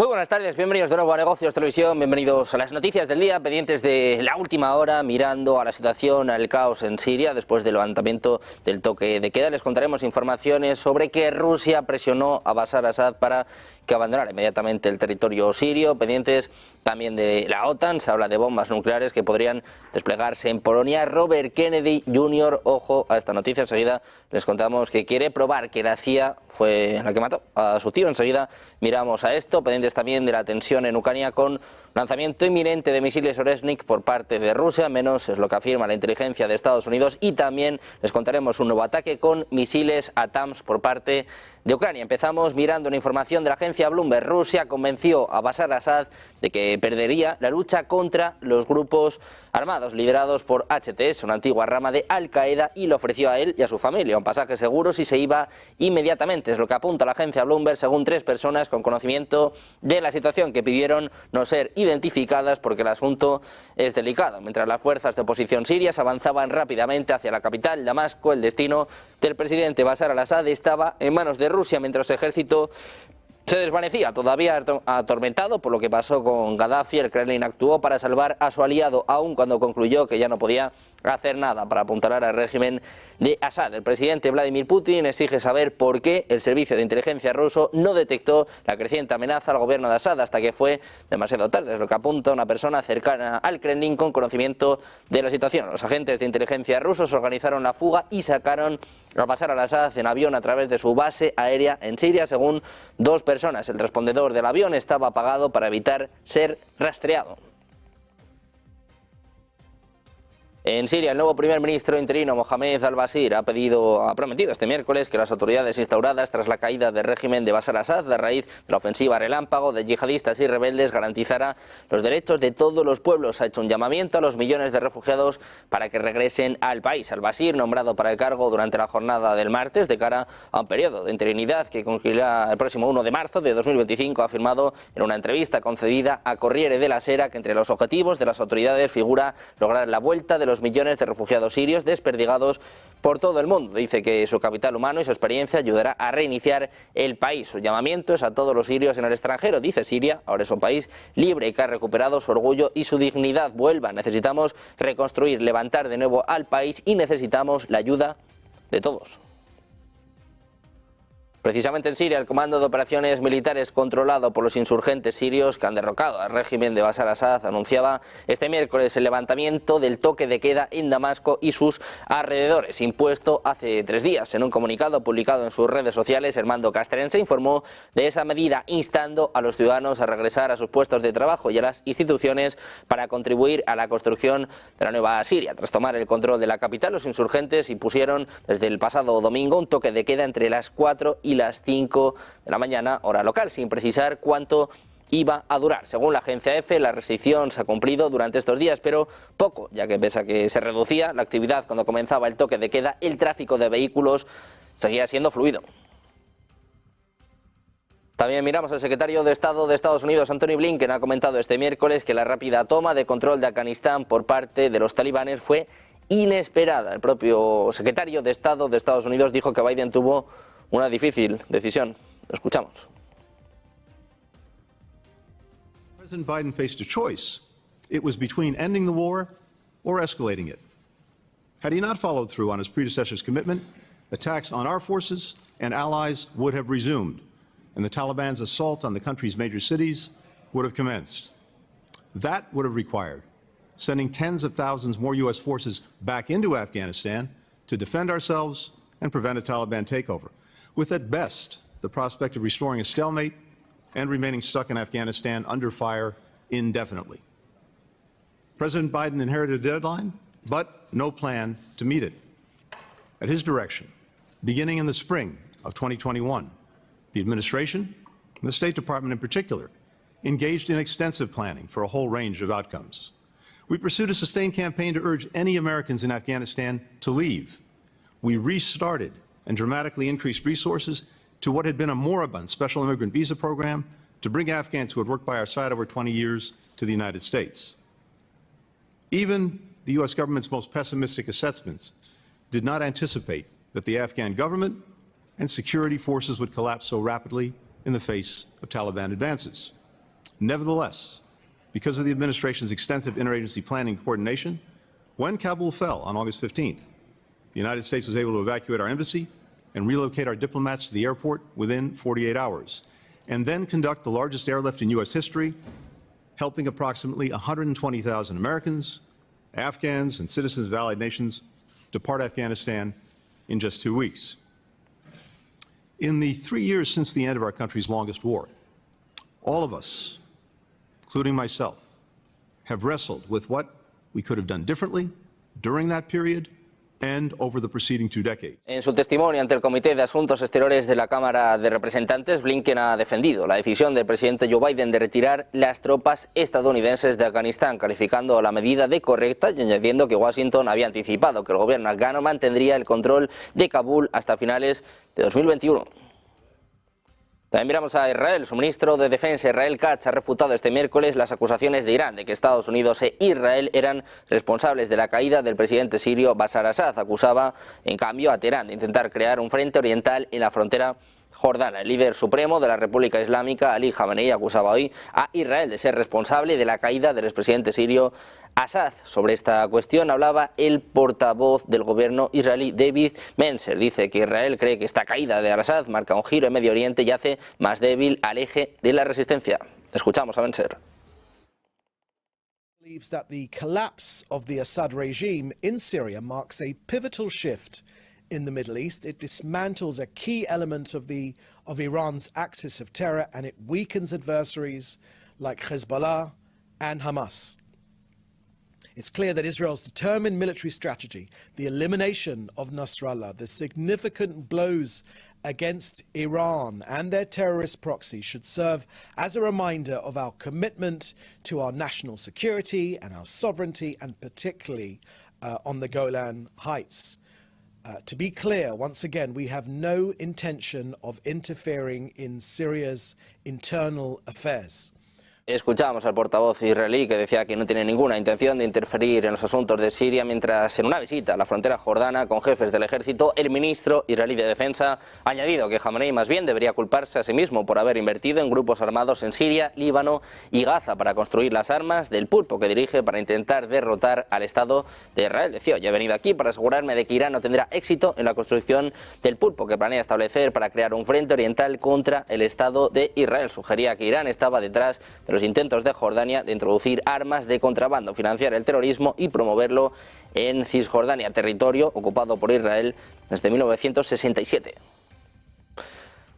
Muy buenas tardes, bienvenidos de nuevo a Negocios Televisión, bienvenidos a las noticias del día, pendientes de la última hora, mirando a la situación, al caos en Siria, después del levantamiento del toque de queda. Les contaremos informaciones sobre que Rusia presionó a Bashar al-Assad para que abandonara inmediatamente el territorio sirio, pendientes también de la OTAN, se habla de bombas nucleares que podrían desplegarse en Polonia. Robert Kennedy Jr., ojo a esta noticia, enseguida les contamos que quiere probar que la CIA fue la que mató a su tío, enseguida miramos a esto, pendientes también de la tensión en Ucrania con lanzamiento inminente de misiles Oresnik por parte de Rusia, menos es lo que afirma la inteligencia de Estados Unidos, y también les contaremos un nuevo ataque con misiles ATACMS por parte de Ucrania. Empezamos mirando una información de la agencia Bloomberg. Rusia convenció a Bashar al-Assad de que perdería la lucha contra los grupos armados liderados por HTS, una antigua rama de Al-Qaeda, y le ofreció a él y a su familia un pasaje seguro si se iba inmediatamente. Es lo que apunta la agencia Bloomberg, según 3 personas con conocimiento de la situación que pidieron no ser identificadas porque el asunto es delicado. Mientras las fuerzas de oposición sirias avanzaban rápidamente hacia la capital, Damasco, el destino del presidente Bashar al-Assad estaba en manos de Rusia, mientras el ejército se desvanecía, todavía atormentado por lo que pasó con Gaddafi. El Kremlin actuó para salvar a su aliado, aun cuando concluyó que ya no podía hacer nada para apuntalar al régimen de Assad. El presidente Vladimir Putin exige saber por qué el servicio de inteligencia ruso no detectó la creciente amenaza al gobierno de Assad hasta que fue demasiado tarde. Es lo que apunta una persona cercana al Kremlin con conocimiento de la situación. Los agentes de inteligencia rusos organizaron la fuga y sacaron a Bashar al-Assad en avión a través de su base aérea en Siria, según 2 personas. El transpondedor del avión estaba apagado para evitar ser rastreado. En Siria, el nuevo primer ministro interino, Mohamed al-Bashir, ha prometido este miércoles que las autoridades instauradas tras la caída del régimen de Bashar al-Assad a raíz de la ofensiva relámpago de yihadistas y rebeldes garantizará los derechos de todos los pueblos. Ha hecho un llamamiento a los millones de refugiados para que regresen al país. Al-Bashir, nombrado para el cargo durante la jornada del martes de cara a un periodo de interinidad que concluirá el próximo 1 de marzo de 2025, ha afirmado en una entrevista concedida a Corriere della Sera que entre los objetivos de las autoridades figura lograr la vuelta de los millones de refugiados sirios desperdigados por todo el mundo. Dice que su capital humano y su experiencia ayudará a reiniciar el país. Su llamamiento es a todos los sirios en el extranjero. Dice: Siria ahora es un país libre y que ha recuperado su orgullo y su dignidad. Vuelva, necesitamos reconstruir, levantar de nuevo al país y necesitamos la ayuda de todos. Precisamente en Siria, el Comando de Operaciones Militares controlado por los insurgentes sirios que han derrocado al régimen de Bashar al-Assad anunciaba este miércoles el levantamiento del toque de queda en Damasco y sus alrededores, impuesto hace 3 días. En un comunicado publicado en sus redes sociales, el mando castrense informó de esa medida, instando a los ciudadanos a regresar a sus puestos de trabajo y a las instituciones para contribuir a la construcción de la nueva Siria. Tras tomar el control de la capital, los insurgentes impusieron desde el pasado domingo un toque de queda entre las 4 y las 5 de la mañana, hora local, sin precisar cuánto iba a durar. Según la agencia EFE, la restricción se ha cumplido durante estos días, pero poco, ya que pese a que se reducía la actividad cuando comenzaba el toque de queda, el tráfico de vehículos seguía siendo fluido. También miramos al secretario de Estado de Estados Unidos, Antony Blinken, ha comentado este miércoles que la rápida toma de control de Afganistán por parte de los talibanes fue inesperada. El propio secretario de Estado de Estados Unidos dijo que Biden tuvo una difícil decisión. Lo escuchamos. President Biden faced a choice. It was between ending the war or escalating it. Had he not followed through on his predecessor's commitment, attacks on our forces and allies would have resumed, and the Taliban's assault on the country's major cities would have commenced. That would have required sending tens of thousands more U.S. forces back into Afghanistan to defend ourselves and prevent a Taliban takeover, with at best the prospect of restoring a stalemate and remaining stuck in Afghanistan under fire indefinitely. President Biden inherited a deadline, but no plan to meet it. At his direction, beginning in the spring of 2021, the administration, and the State Department in particular, engaged in extensive planning for a whole range of outcomes. We pursued a sustained campaign to urge any Americans in Afghanistan to leave. We restarted and dramatically increased resources to what had been a moribund special immigrant visa program to bring Afghans who had worked by our side over 20 years to the United States. Even the U.S. government's most pessimistic assessments did not anticipate that the Afghan government and security forces would collapse so rapidly in the face of Taliban advances. Nevertheless, because of the administration's extensive interagency planning and coordination, when Kabul fell on August 15th, the United States was able to evacuate our embassy and relocate our diplomats to the airport within 48 hours, and then conduct the largest airlift in U.S. history, helping approximately 120,000 Americans, Afghans, and citizens of allied nations depart Afghanistan in just 2 weeks. In the 3 years since the end of our country's longest war, all of us, including myself, have wrestled with what we could have done differently during that period and over the preceding 2 decades. En su testimonio ante el Comité de Asuntos Exteriores de la Cámara de Representantes, Blinken ha defendido la decisión del presidente Joe Biden de retirar las tropas estadounidenses de Afganistán, calificando la medida de correcta y añadiendo que Washington había anticipado que el gobierno afgano mantendría el control de Kabul hasta finales de 2021. También miramos a Israel. Su ministro de Defensa, Israel Katz, ha refutado este miércoles las acusaciones de Irán de que Estados Unidos e Israel eran responsables de la caída del presidente sirio Bashar Assad. Acusaba, en cambio, a Teherán de intentar crear un frente oriental en la frontera jordana. El líder supremo de la República Islámica, Ali Khamenei, acusaba hoy a Israel de ser responsable de la caída del expresidente sirio Assad. Sobre esta cuestión hablaba el portavoz del gobierno israelí, David Mencer. Dice que Israel cree que esta caída de Assad marca un giro en Medio Oriente y hace más débil al eje de la resistencia. Escuchamos a Mencer. Believes that the collapse of the Assad regime in Syria marks a pivotal shift in the Middle East. It dismantles a key element of Iran's axis of terror, and it weakens adversaries like Hezbollah and Hamas. It's clear that Israel's determined military strategy, the elimination of Nasrallah, the significant blows against Iran and their terrorist proxies should serve as a reminder of our commitment to our national security and our sovereignty, and particularly on the Golan Heights. To be clear, once again, we have no intention of interfering in Syria's internal affairs. Escuchábamos al portavoz israelí que decía que no tiene ninguna intención de interferir en los asuntos de Siria, mientras en una visita a la frontera jordana con jefes del ejército, el ministro israelí de Defensa ha añadido que Khamenei más bien debería culparse a sí mismo por haber invertido en grupos armados en Siria, Líbano y Gaza para construir las armas del pulpo que dirige para intentar derrotar al Estado de Israel. Decía, ya he venido aquí para asegurarme de que Irán no tendrá éxito en la construcción del pulpo que planea establecer para crear un frente oriental contra el Estado de Israel. Sugería que Irán estaba detrás de los intentos de Jordania de introducir armas de contrabando, financiar el terrorismo y promoverlo en Cisjordania, territorio ocupado por Israel desde 1967.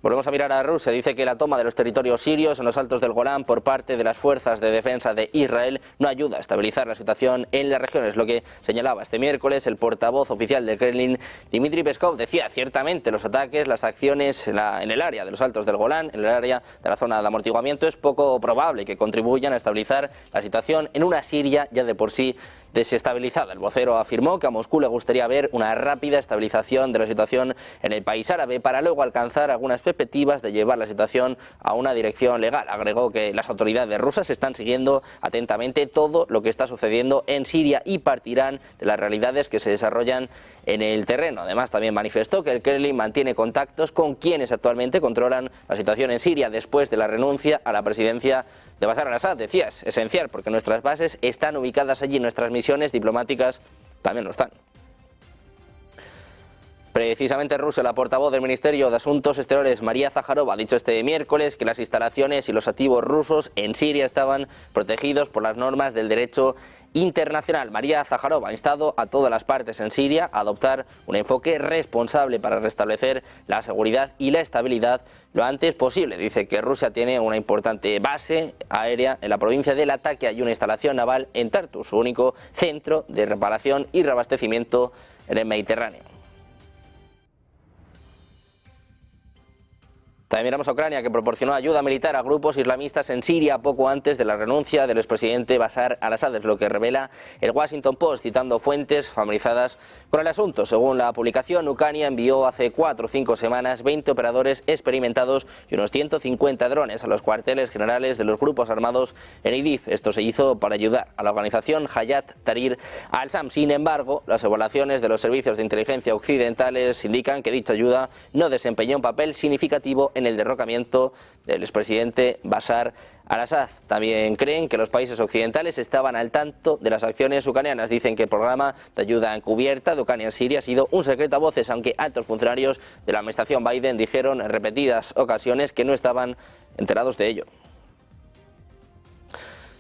Volvemos a mirar a Rusia. Dice que la toma de los territorios sirios en los altos del Golán por parte de las fuerzas de defensa de Israel no ayuda a estabilizar la situación en la región. Es lo que señalaba este miércoles el portavoz oficial del Kremlin, Dmitry Peskov. Decía, ciertamente los ataques, las acciones en el área de los altos del Golán, en el área de la zona de amortiguamiento, es poco probable que contribuyan a estabilizar la situación en una Siria ya de por sí desestabilizada. El vocero afirmó que a Moscú le gustaría ver una rápida estabilización de la situación en el país árabe para luego alcanzar algunas perspectivas de llevar la situación a una dirección legal. Agregó que las autoridades rusas están siguiendo atentamente todo lo que está sucediendo en Siria y partirán de las realidades que se desarrollan en el terreno. Además, también manifestó que el Kremlin mantiene contactos con quienes actualmente controlan la situación en Siria después de la renuncia a la presidencia de Bashar al-Assad. Decía, es esencial porque nuestras bases están ubicadas allí, nuestras misiones diplomáticas también lo están. Precisamente Rusia, la portavoz del Ministerio de Asuntos Exteriores, María Zaharova, ha dicho este miércoles que las instalaciones y los activos rusos en Siria estaban protegidos por las normas del derecho internacional. María Zaharova ha instado a todas las partes en Siria a adoptar un enfoque responsable para restablecer la seguridad y la estabilidad lo antes posible. Dice que Rusia tiene una importante base aérea en la provincia de Latakia y una instalación naval en Tartu, su único centro de reparación y reabastecimiento en el Mediterráneo. También miramos a Ucrania, que proporcionó ayuda militar a grupos islamistas en Siria poco antes de la renuncia del expresidente Bashar al-Assad, es lo que revela el Washington Post, citando fuentes familiarizadas con el asunto. Según la publicación, Ucrania envió hace 4 o 5 semanas 20 operadores experimentados y unos 150 drones a los cuarteles generales de los grupos armados en Idlib. Esto se hizo para ayudar a la organización Hayat Tahrir al-Sham. Sin embargo, las evaluaciones de los servicios de inteligencia occidentales indican que dicha ayuda no desempeñó un papel significativo en en el derrocamiento del expresidente Bashar al-Assad. También creen que los países occidentales estaban al tanto de las acciones ucranianas. Dicen que el programa de ayuda encubierta de Ucrania en Siria ha sido un secreto a voces, aunque altos funcionarios de la administración Biden dijeron en repetidas ocasiones que no estaban enterados de ello.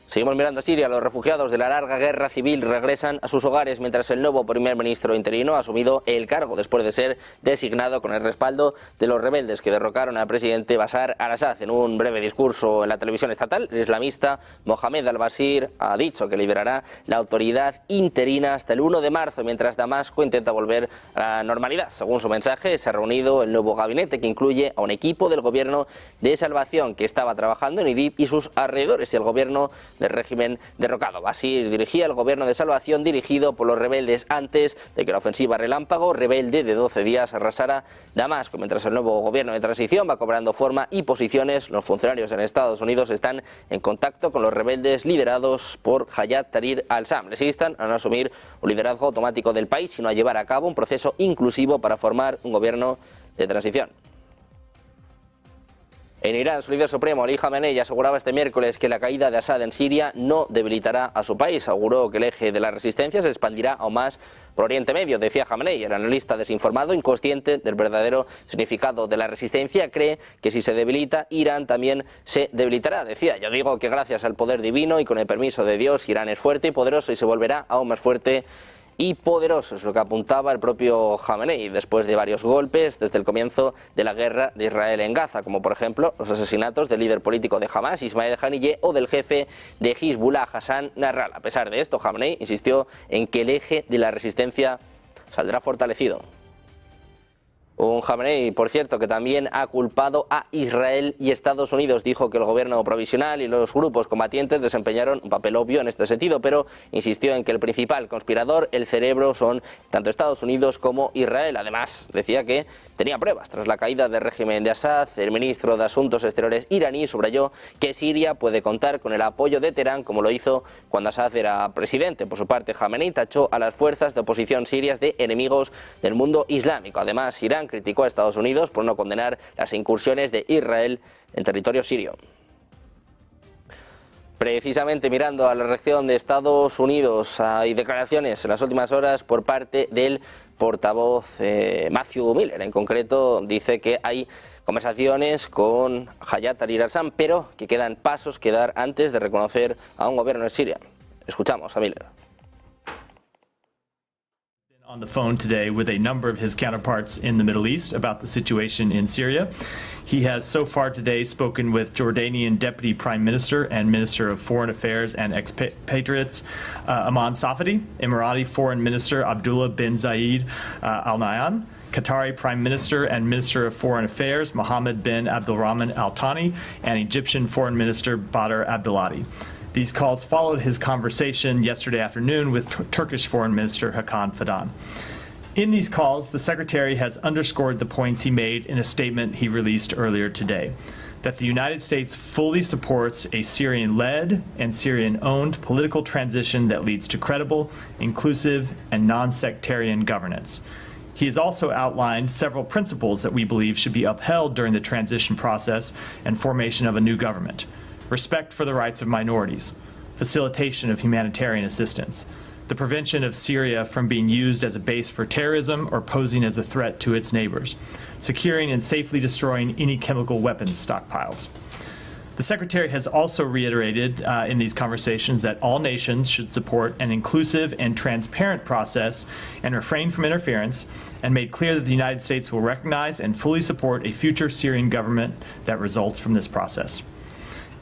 Seguimos mirando a Siria. Los refugiados de la larga guerra civil regresan a sus hogares mientras el nuevo primer ministro interino ha asumido el cargo después de ser designado con el respaldo de los rebeldes que derrocaron al presidente Bashar al-Assad. En un breve discurso en la televisión estatal, el islamista Mohamed al-Bashir ha dicho que liderará la autoridad interina hasta el 1 de marzo, mientras Damasco intenta volver a la normalidad. Según su mensaje, se ha reunido el nuevo gabinete que incluye a un equipo del gobierno de salvación que estaba trabajando en Idlib y sus alrededores y el gobierno del régimen derrocado. Bashir dirigía el gobierno de salvación dirigido por los rebeldes antes de que la ofensiva relámpago rebelde de 12 días arrasara Damasco. Mientras el nuevo gobierno de transición va cobrando forma y posiciones, los funcionarios en Estados Unidos están en contacto con los rebeldes liderados por Hayat Tahrir al-Sham. Les instan a no asumir un liderazgo automático del país, sino a llevar a cabo un proceso inclusivo para formar un gobierno de transición. En Irán, su líder supremo, Ali Khamenei, aseguraba este miércoles que la caída de Assad en Siria no debilitará a su país. Aseguró que el eje de la resistencia se expandirá aún más por Oriente Medio. Decía Khamenei, el analista desinformado, inconsciente del verdadero significado de la resistencia, cree que si se debilita, Irán también se debilitará. Decía, yo digo que gracias al poder divino y con el permiso de Dios, Irán es fuerte y poderoso y se volverá aún más fuerte y poderoso, es lo que apuntaba el propio Khamenei después de varios golpes desde el comienzo de la guerra de Israel en Gaza, como por ejemplo los asesinatos del líder político de Hamas, Ismail Haniyeh, o del jefe de Hezbollah, Hassan Nasrallah. A pesar de esto, Khamenei insistió en que el eje de la resistencia saldrá fortalecido. Un Khamenei, por cierto, que también ha culpado a Israel y Estados Unidos. Dijo que el gobierno provisional y los grupos combatientes desempeñaron un papel obvio en este sentido, pero insistió en que el principal conspirador, el cerebro, son tanto Estados Unidos como Israel. Además, decía que tenía pruebas. Tras la caída del régimen de Assad, el ministro de Asuntos Exteriores iraní subrayó que Siria puede contar con el apoyo de Teherán, como lo hizo cuando Assad era presidente. Por su parte, Khamenei tachó a las fuerzas de oposición sirias de enemigos del mundo islámico. Además, Irán criticó a Estados Unidos por no condenar las incursiones de Israel en territorio sirio. Precisamente mirando a la reacción de Estados Unidos, hay declaraciones en las últimas horas por parte del portavoz Matthew Miller. En concreto, dice que hay conversaciones con Hayat Tahrir al-Sham, pero que quedan pasos que dar antes de reconocer a un gobierno en Siria. Escuchamos a Miller. On the phone today with a number of his counterparts in the Middle East about the situation in Syria. He has so far today spoken with Jordanian Deputy Prime Minister and Minister of Foreign Affairs and Expatriates Aman Safadi, Emirati Foreign Minister Abdullah bin Zayed Al Nahyan, Qatari Prime Minister and Minister of Foreign Affairs Mohammed bin Abdulrahman Al Thani, and Egyptian Foreign Minister Badr Abdulati. These calls followed his conversation yesterday afternoon with Turkish Foreign Minister Hakan Fidan. In these calls, the Secretary has underscored the points he made in a statement he released earlier today, that the United States fully supports a Syrian-led and Syrian-owned political transition that leads to credible, inclusive, and non-sectarian governance. He has also outlined several principles that we believe should be upheld during the transition process and formation of a new government. Respect for the rights of minorities, facilitation of humanitarian assistance, the prevention of Syria from being used as a base for terrorism or posing as a threat to its neighbors, securing and safely destroying any chemical weapons stockpiles. The Secretary has also reiterated in these conversations that all nations should support an inclusive and transparent process and refrain from interference, and made clear that the United States will recognize and fully support a future Syrian government that results from this process.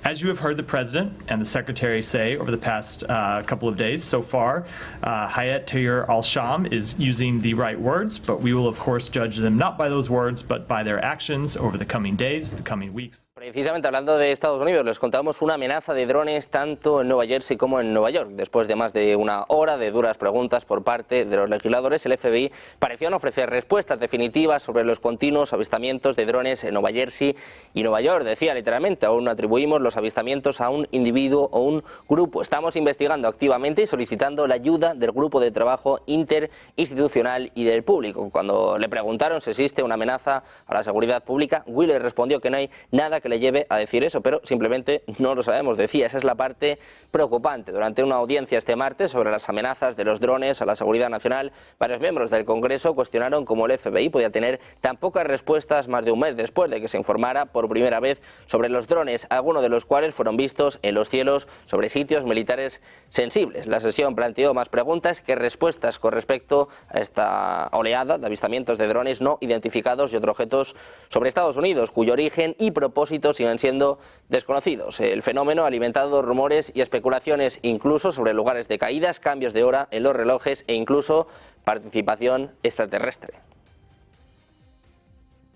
As you have heard the President and the Secretary say over the past couple of days so far, Hayat Tahrir al-Sham is using the right words, but we will of course judge them not by those words, but by their actions over the coming days, the coming weeks. Precisamente hablando de Estados Unidos, les contamos una amenaza de drones tanto en Nueva Jersey como en Nueva York. Después de más de una hora de duras preguntas por parte de los legisladores, el FBI pareció no ofrecer respuestas definitivas sobre los continuos avistamientos de drones en Nueva Jersey y Nueva York. Decía literalmente, aún no atribuimos los avistamientos a un individuo o un grupo. Estamos investigando activamente y solicitando la ayuda del grupo de trabajo interinstitucional y del público. Cuando le preguntaron si existe una amenaza a la seguridad pública, Wheeler respondió que no hay nada que le lleve a decir eso, pero simplemente no lo sabemos. Decía, esa es la parte preocupante. Durante una audiencia este martes sobre las amenazas de los drones a la seguridad nacional, varios miembros del Congreso cuestionaron cómo el FBI podía tener tan pocas respuestas más de un mes después de que se informara por primera vez sobre los drones, algunos de los cuales fueron vistos en los cielos sobre sitios militares sensibles. La sesión planteó más preguntas que respuestas con respecto a esta oleada de avistamientos de drones no identificados y otros objetos sobre Estados Unidos, cuyo origen y propósito siguen siendo desconocidos. El fenómeno ha alimentado rumores y especulaciones incluso sobre lugares de caídas, cambios de hora en los relojes e incluso participación extraterrestre.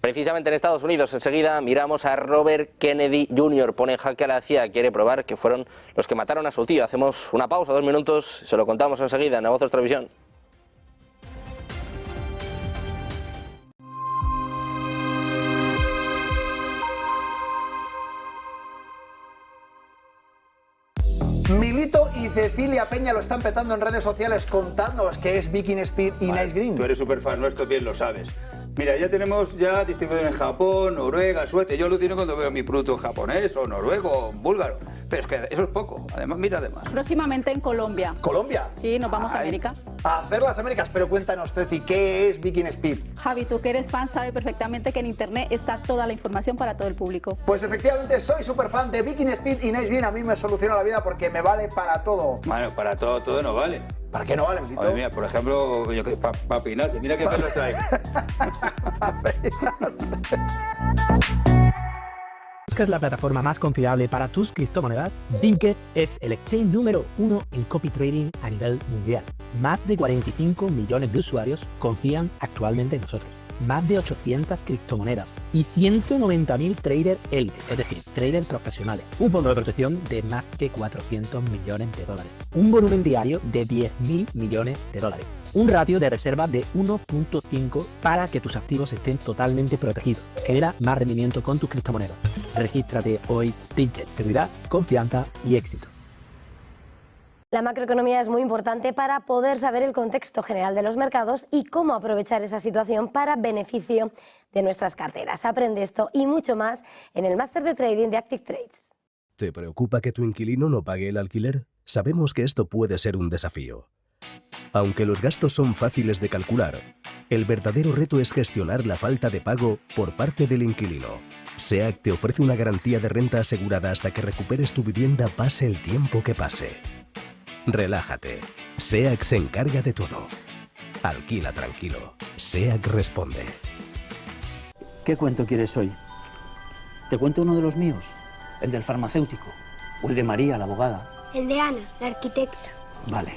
Precisamente en Estados Unidos, enseguida miramos a Robert Kennedy Jr. Pone en jaque a la CIA, quiere probar que fueron los que mataron a su tío. Hacemos una pausa, 2 minutos, se lo contamos enseguida en Negocios Televisión. Milito y Cecilia Peña lo están petando en redes sociales. Contadnos qué es Viking Speed y Nice Green. Tú eres súper fan nuestro, bien lo sabes. Mira, ya tenemos distribuidor en Japón, Noruega, Suecia. Yo alucino cuando veo mi producto japonés o noruego o búlgaro. Pero es que eso es poco. Además, mira además. Próximamente en Colombia. ¿Colombia? Sí, nos vamos a América. A hacer las Américas. Pero cuéntanos, Ceci, ¿qué es Viking Speed? Javi, tú que eres fan sabes perfectamente que en internet está toda la información para todo el público. Pues efectivamente soy súper fan de Viking Speed y Nice Green. A mí me soluciona la vida porque me vale para todo. Bueno, para todo no vale. ¿Para qué no vale, Milito? Oye, mira, por ejemplo, para peinarse. Mira qué pelo trae. ¿Buscas la plataforma más confiable para tus criptomonedas? Vinted es el exchange número 1 en copy trading a nivel mundial. Más de 45 millones de usuarios confían actualmente en nosotros. Más de 800 criptomonedas y 190.000 traders élite, es decir, traders profesionales. Un fondo de protección de más de 400 millones de dólares. Un volumen diario de 10.000 millones de dólares. Un ratio de reserva de 1.5 para que tus activos estén totalmente protegidos. Genera más rendimiento con tus criptomonedas. Regístrate hoy. Vinted, seguridad, confianza y éxito. La macroeconomía es muy importante para poder saber el contexto general de los mercados y cómo aprovechar esa situación para beneficio de nuestras carteras. Aprende esto y mucho más en el Máster de Trading de Active Trades. ¿Te preocupa que tu inquilino no pague el alquiler? Sabemos que esto puede ser un desafío. Aunque los gastos son fáciles de calcular, el verdadero reto es gestionar la falta de pago por parte del inquilino. SEAC te ofrece una garantía de renta asegurada hasta que recuperes tu vivienda pase el tiempo que pase. Relájate. SEAC se encarga de todo. Alquila tranquilo. SEAC responde. ¿Qué cuento quieres hoy? ¿Te cuento uno de los míos? ¿El del farmacéutico? ¿O el de María, la abogada? El de Ana, la arquitecta. Vale.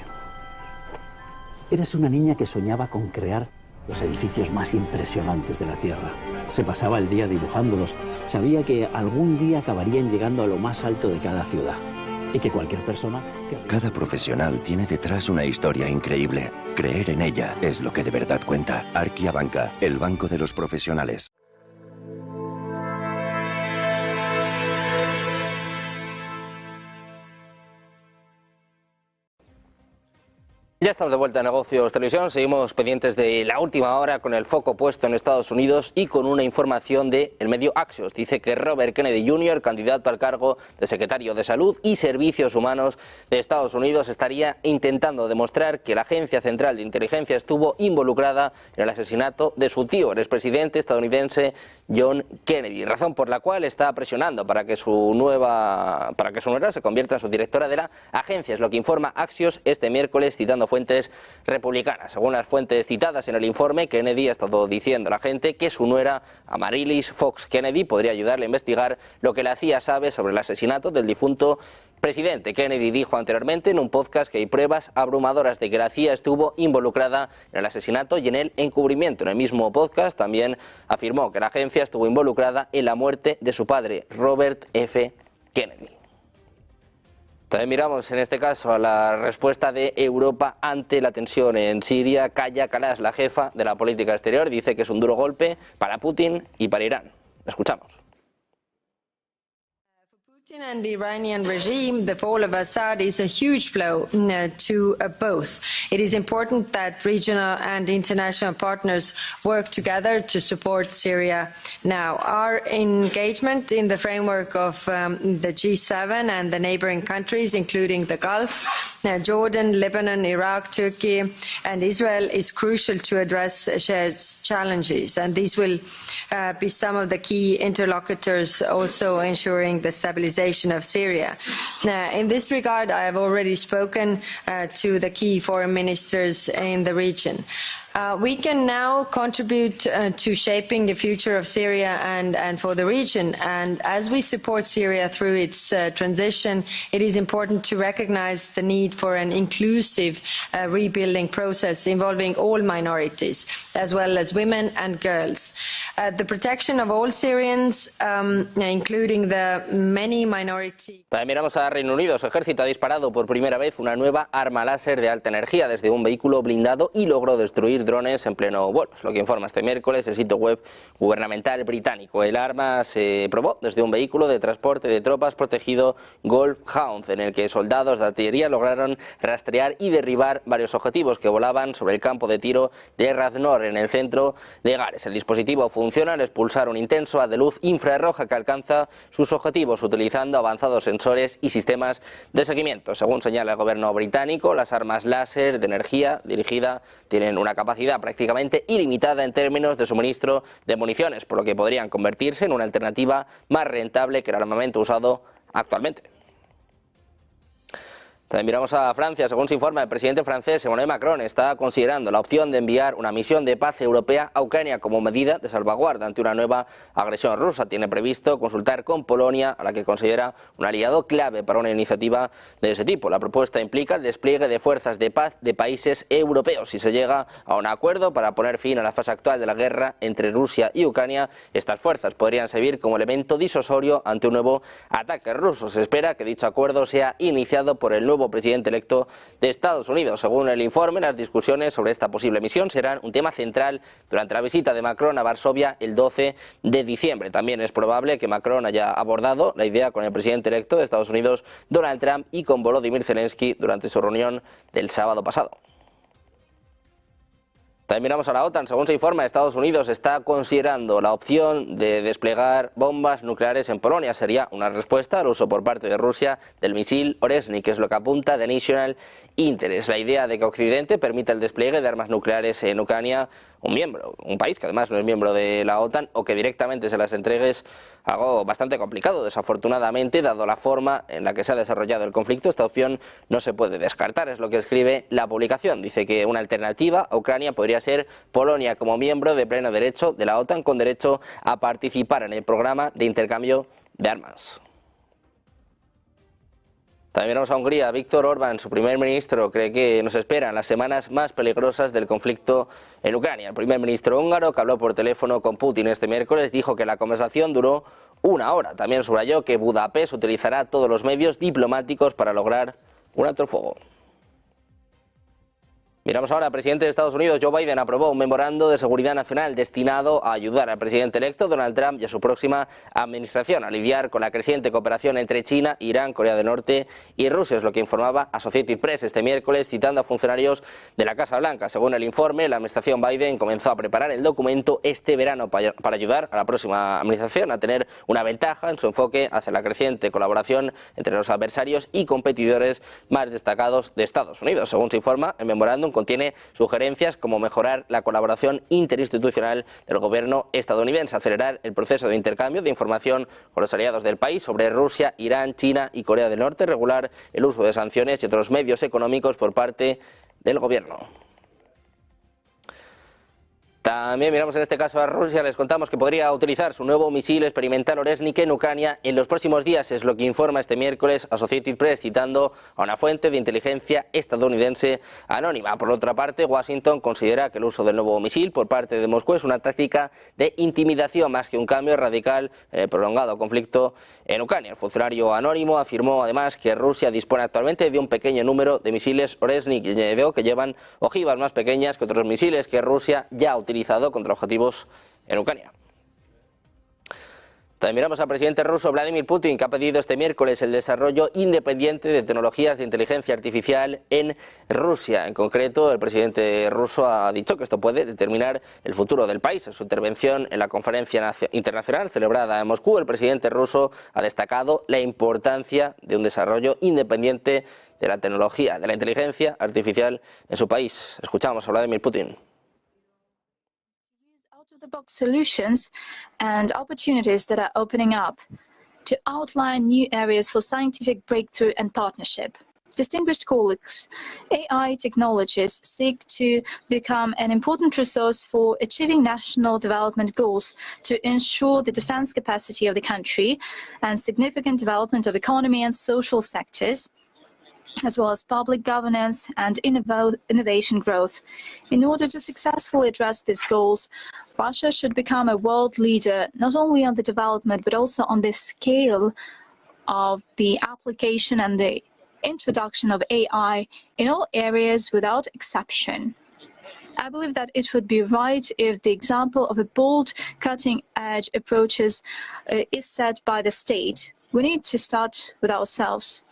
Eres una niña que soñaba con crear los edificios más impresionantes de la Tierra. Se pasaba el día dibujándolos. Sabía que algún día acabarían llegando a lo más alto de cada ciudad. Y que cualquier persona... Cada profesional tiene detrás una historia increíble. Creer en ella es lo que de verdad cuenta. Arkia Banca, el banco de los profesionales. Ya estamos de vuelta en Negocios Televisión, seguimos pendientes de la última hora con el foco puesto en Estados Unidos y con una información del medio Axios. Dice que Robert Kennedy Jr., candidato al cargo de secretario de Salud y Servicios Humanos de Estados Unidos, estaría intentando demostrar que la Agencia Central de Inteligencia estuvo involucrada en el asesinato de su tío, el expresidente estadounidense John Kennedy, razón por la cual está presionando para que su nuera se convierta en su directora de la agencia. Es lo que informa Axios este miércoles citando fuentes republicanas. Según las fuentes citadas en el informe, Kennedy ha estado diciendo a la gente que su nuera, Amaryllis Fox Kennedy, podría ayudarle a investigar lo que la CIA sabe sobre el asesinato del difunto presidente Kennedy dijo anteriormente en un podcast que hay pruebas abrumadoras de que la CIA estuvo involucrada en el asesinato y en el encubrimiento. En el mismo podcast también afirmó que la agencia estuvo involucrada en la muerte de su padre, Robert F. Kennedy. También miramos en este caso a la respuesta de Europa ante la tensión en Siria. Kaya Kalas, la jefa de la política exterior, dice que es un duro golpe para Putin y para Irán. Escuchamos. Putin and the Iranian regime, the fall of Assad is a huge blow to both. It is important that regional and international partners work together to support Syria now. Our engagement in the framework of the G7 and the neighboring countries, including the Gulf, Jordan, Lebanon, Iraq, Turkey and Israel, is crucial to address shared challenges, and these will be some of the key interlocutors also ensuring the stabilization of Syria. In this regard, I have already spoken to the key foreign ministers in the region. We can now contribute to shaping the future of Syria and for the region. And as we support Syria through its transition, it is important to recognize the need for an inclusive rebuilding process involving all minorities, as well as women and girls. The protection of all Syrians, including the many minority. También miramos a Reino Unido. Su ejército ha disparado por primera vez una nueva arma láser de alta energía desde un vehículo blindado y logró destruir drones en pleno vuelo, es lo que informa este miércoles el sitio web gubernamental británico. El arma se probó desde un vehículo de transporte de tropas protegido Wolfhound, en el que soldados de artillería lograron rastrear y derribar varios objetivos que volaban sobre el campo de tiro de Radnor, en el centro de Gales. El dispositivo funciona al expulsar un intenso haz de luz infrarroja que alcanza sus objetivos utilizando avanzados sensores y sistemas de seguimiento. Según señala el gobierno británico, las armas láser de energía dirigida tienen una capacidad prácticamente ilimitada en términos de suministro de municiones, por lo que podrían convertirse en una alternativa más rentable que el armamento usado actualmente. También miramos a Francia. Según se informa, el presidente francés Emmanuel Macron está considerando la opción de enviar una misión de paz europea a Ucrania como medida de salvaguarda ante una nueva agresión rusa. Tiene previsto consultar con Polonia, a la que considera un aliado clave para una iniciativa de ese tipo. La propuesta implica el despliegue de fuerzas de paz de países europeos. Si se llega a un acuerdo para poner fin a la fase actual de la guerra entre Rusia y Ucrania, estas fuerzas podrían servir como elemento disuasorio ante un nuevo ataque ruso. Se espera que dicho acuerdo sea iniciado por el nuevo presidente electo de Estados Unidos. Según el informe, las discusiones sobre esta posible misión serán un tema central durante la visita de Macron a Varsovia el 12 de diciembre. También es probable que Macron haya abordado la idea con el presidente electo de Estados Unidos, Donald Trump, y con Volodymyr Zelensky durante su reunión del sábado pasado. También miramos a la OTAN. Según se informa, Estados Unidos está considerando la opción de desplegar bombas nucleares en Polonia. Sería una respuesta al uso por parte de Rusia del misil Oresnik, que es lo que apunta The National Interest. La idea de que Occidente permita el despliegue de armas nucleares en Ucrania, un país que además no es miembro de la OTAN, o que directamente se las entregue, es algo bastante complicado. Desafortunadamente, dado la forma en la que se ha desarrollado el conflicto, esta opción no se puede descartar, es lo que escribe la publicación. Dice que una alternativa a Ucrania podría ser Polonia como miembro de pleno derecho de la OTAN, con derecho a participar en el programa de intercambio de armas. También vamos a Hungría. Víktor Orbán, su primer ministro, cree que nos esperan las semanas más peligrosas del conflicto en Ucrania. El primer ministro húngaro, que habló por teléfono con Putin este miércoles, dijo que la conversación duró una hora. También subrayó que Budapest utilizará todos los medios diplomáticos para lograr un alto el fuego. Miramos ahora. El presidente de Estados Unidos, Joe Biden, aprobó un memorando de seguridad nacional destinado a ayudar al presidente electo Donald Trump y a su próxima administración a lidiar con la creciente cooperación entre China, Irán, Corea del Norte y Rusia, es lo que informaba Associated Press este miércoles, citando a funcionarios de la Casa Blanca. Según el informe, la administración Biden comenzó a preparar el documento este verano para ayudar a la próxima administración a tener una ventaja en su enfoque hacia la creciente colaboración entre los adversarios y competidores más destacados de Estados Unidos. Según se informa, el memorándum contiene sugerencias como mejorar la colaboración interinstitucional del gobierno estadounidense, acelerar el proceso de intercambio de información con los aliados del país sobre Rusia, Irán, China y Corea del Norte, regular el uso de sanciones y otros medios económicos por parte del gobierno. También miramos en este caso a Rusia, les contamos que podría utilizar su nuevo misil experimental Oresnik en Ucrania en los próximos días, es lo que informa este miércoles Associated Press citando a una fuente de inteligencia estadounidense anónima. Por otra parte, Washington considera que el uso del nuevo misil por parte de Moscú es una táctica de intimidación más que un cambio radical en el prolongado conflicto en Ucrania. El funcionario anónimo afirmó además que Rusia dispone actualmente de un pequeño número de misiles Oresnik y añadió que llevan ojivas más pequeñas que otros misiles que Rusia ya ha utilizado contra objetivos en Ucrania. También miramos al presidente ruso Vladimir Putin, que ha pedido este miércoles el desarrollo independiente de tecnologías de inteligencia artificial en Rusia. En concreto, el presidente ruso ha dicho que esto puede determinar el futuro del país. En su intervención en la conferencia internacional celebrada en Moscú, el presidente ruso ha destacado la importancia de un desarrollo independiente de la tecnología, de la inteligencia artificial en su país. Escuchamos a Vladimir Putin. Out-of-the-box solutions and opportunities that are opening up to outline new areas for scientific breakthrough and partnership. Distinguished colleagues, AI technologies seek to become an important resource for achieving national development goals to ensure the defense capacity of the country and significant development of economy and social sectors, as well as public governance and innovation growth. In order to successfully address these goals, Russia should become a world leader, not only on the development, but also on the scale of the application and the introduction of AI in all areas without exception. I believe that it would be right if the example of a bold, cutting-edge approaches is set by the state. We need to start with ourselves.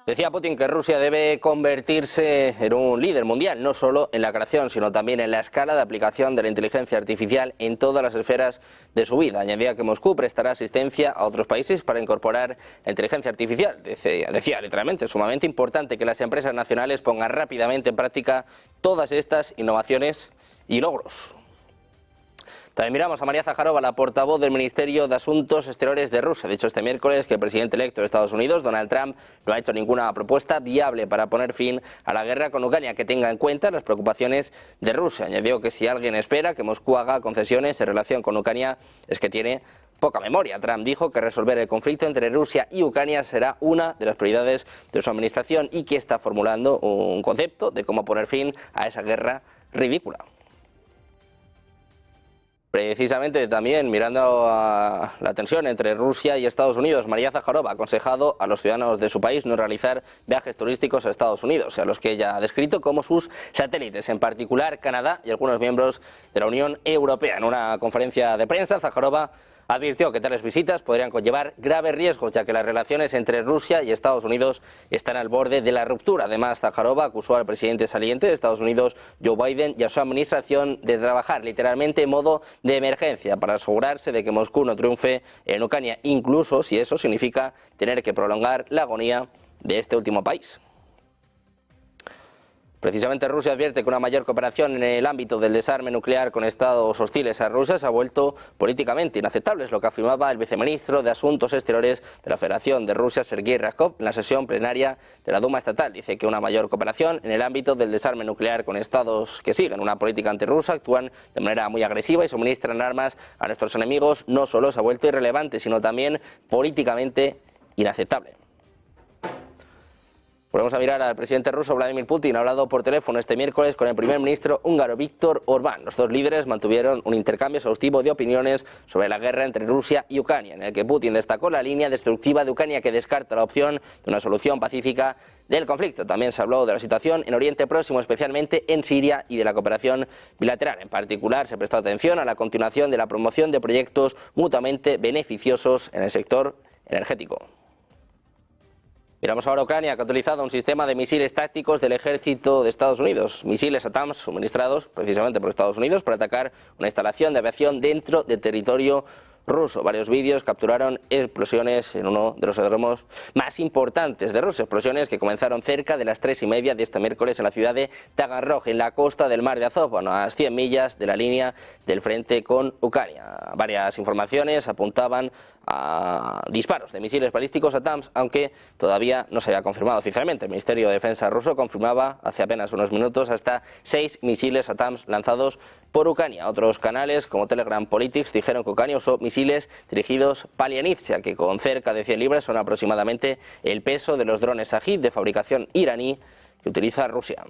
Decía Putin que Rusia debe convertirse en un líder mundial, no solo en la creación, sino también en la escala de aplicación de la inteligencia artificial en todas las esferas de su vida. Añadía que Moscú prestará asistencia a otros países para incorporar la inteligencia artificial. Decía literalmente, es sumamente importante que las empresas nacionales pongan rápidamente en práctica todas estas innovaciones y logros. También miramos a María Zaharova, la portavoz del Ministerio de Asuntos Exteriores de Rusia. Ha dicho este miércoles que el presidente electo de Estados Unidos, Donald Trump, no ha hecho ninguna propuesta viable para poner fin a la guerra con Ucrania que tenga en cuenta las preocupaciones de Rusia. Añadió que si alguien espera que Moscú haga concesiones en relación con Ucrania es que tiene poca memoria. Trump dijo que resolver el conflicto entre Rusia y Ucrania será una de las prioridades de su administración y que está formulando un concepto de cómo poner fin a esa guerra ridícula. Precisamente también mirando a la tensión entre Rusia y Estados Unidos, María Zaharova ha aconsejado a los ciudadanos de su país no realizar viajes turísticos a Estados Unidos, a los que ella ha descrito como sus satélites, en particular Canadá y algunos miembros de la Unión Europea. En una conferencia de prensa, Zaharova advirtió que tales visitas podrían conllevar graves riesgos, ya que las relaciones entre Rusia y Estados Unidos están al borde de la ruptura. Además, Zaharova acusó al presidente saliente de Estados Unidos, Joe Biden, y a su administración de trabajar literalmente en modo de emergencia para asegurarse de que Moscú no triunfe en Ucrania, incluso si eso significa tener que prolongar la agonía de este último país. Precisamente Rusia advierte que una mayor cooperación en el ámbito del desarme nuclear con estados hostiles a Rusia se ha vuelto políticamente inaceptable, es lo que afirmaba el viceministro de Asuntos Exteriores de la Federación de Rusia, Sergei Ryabkov, en la sesión plenaria de la Duma estatal. Dice que una mayor cooperación en el ámbito del desarme nuclear con estados que siguen una política antirrusa, actúan de manera muy agresiva y suministran armas a nuestros enemigos, no solo se ha vuelto irrelevante, sino también políticamente inaceptable. Volvemos a mirar al presidente ruso Vladimir Putin. Ha hablado por teléfono este miércoles con el primer ministro húngaro Viktor Orbán. Los dos líderes mantuvieron un intercambio exhaustivo de opiniones sobre la guerra entre Rusia y Ucrania, en el que Putin destacó la línea destructiva de Ucrania que descarta la opción de una solución pacífica del conflicto. También se habló de la situación en Oriente Próximo, especialmente en Siria, y de la cooperación bilateral. En particular, se prestó atención a la continuación de la promoción de proyectos mutuamente beneficiosos en el sector energético. Miramos ahora a Ucrania, que ha utilizado un sistema de misiles tácticos del ejército de Estados Unidos, misiles ATACMS suministrados precisamente por Estados Unidos para atacar una instalación de aviación dentro del territorio ruso. Varios vídeos capturaron explosiones en uno de los aeródromos más importantes de Rusia, explosiones que comenzaron cerca de las 3:30 de este miércoles en la ciudad de Taganrog, en la costa del mar de Azov, a unas 100 millas de la línea del frente con Ucrania. Varias informaciones apuntaban a disparos de misiles balísticos ATACMS, aunque todavía no se había confirmado oficialmente. El Ministerio de Defensa ruso confirmaba hace apenas unos minutos hasta 6 misiles ATACMS lanzados por Ucrania. Otros canales como Telegram Politics dijeron que Ucrania usó misiles dirigidos Palianivtsia, que con cerca de 100 libras son aproximadamente el peso de los drones Shahid de fabricación iraní que utiliza Rusia.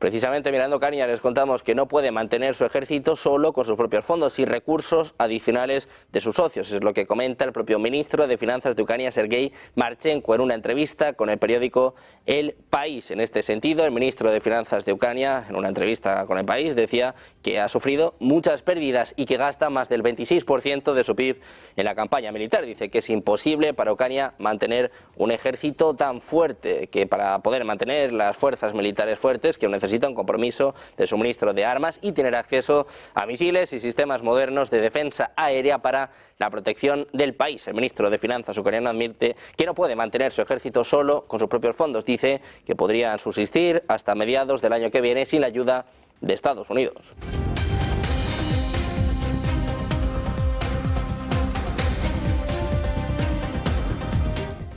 Precisamente mirando Ucrania les contamos que no puede mantener su ejército solo con sus propios fondos y recursos adicionales de sus socios. Es lo que comenta el propio ministro de Finanzas de Ucrania, Sergei Marchenko, en una entrevista con el periódico El País. En este sentido, el ministro de Finanzas de Ucrania, en una entrevista con El País, decía que ha sufrido muchas pérdidas y que gasta más del 26% de su PIB en la campaña militar. Dice que es imposible para Ucrania mantener un ejército tan fuerte, que para poder mantener las fuerzas militares fuertes, que necesita un compromiso de suministro de armas y tener acceso a misiles y sistemas modernos de defensa aérea para la protección del país. El ministro de Finanzas ucraniano admite que no puede mantener su ejército solo con sus propios fondos. Dice que podrían subsistir hasta mediados del año que viene sin la ayuda de Estados Unidos.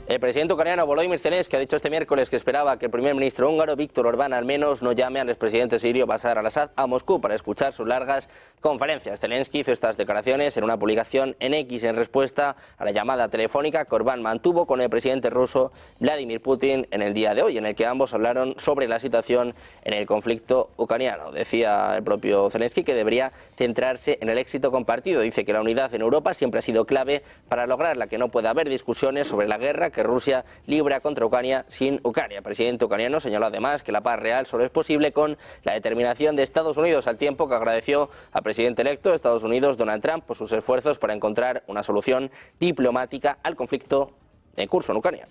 El presidente ucraniano Volodymyr Zelensky ha dicho este miércoles que esperaba que el primer ministro húngaro Viktor Orbán al menos no llame al expresidente sirio Bashar al-Assad a Moscú para escuchar sus largas conferencias. Zelensky hizo estas declaraciones en una publicación en X en respuesta a la llamada telefónica que Orbán mantuvo con el presidente ruso Vladimir Putin en el día de hoy, en el que ambos hablaron sobre la situación en el conflicto ucraniano. Decía el propio Zelensky que debería centrarse en el éxito compartido. Dice que la unidad en Europa siempre ha sido clave para lograrla, que no puede haber discusiones sobre la guerra que Rusia libra contra Ucrania sin Ucrania. El presidente ucraniano señaló además que la paz real solo es posible con la determinación de Estados Unidos, al tiempo que agradeció al presidente electo de Estados Unidos, Donald Trump, por sus esfuerzos para encontrar una solución diplomática al conflicto en curso en Ucrania.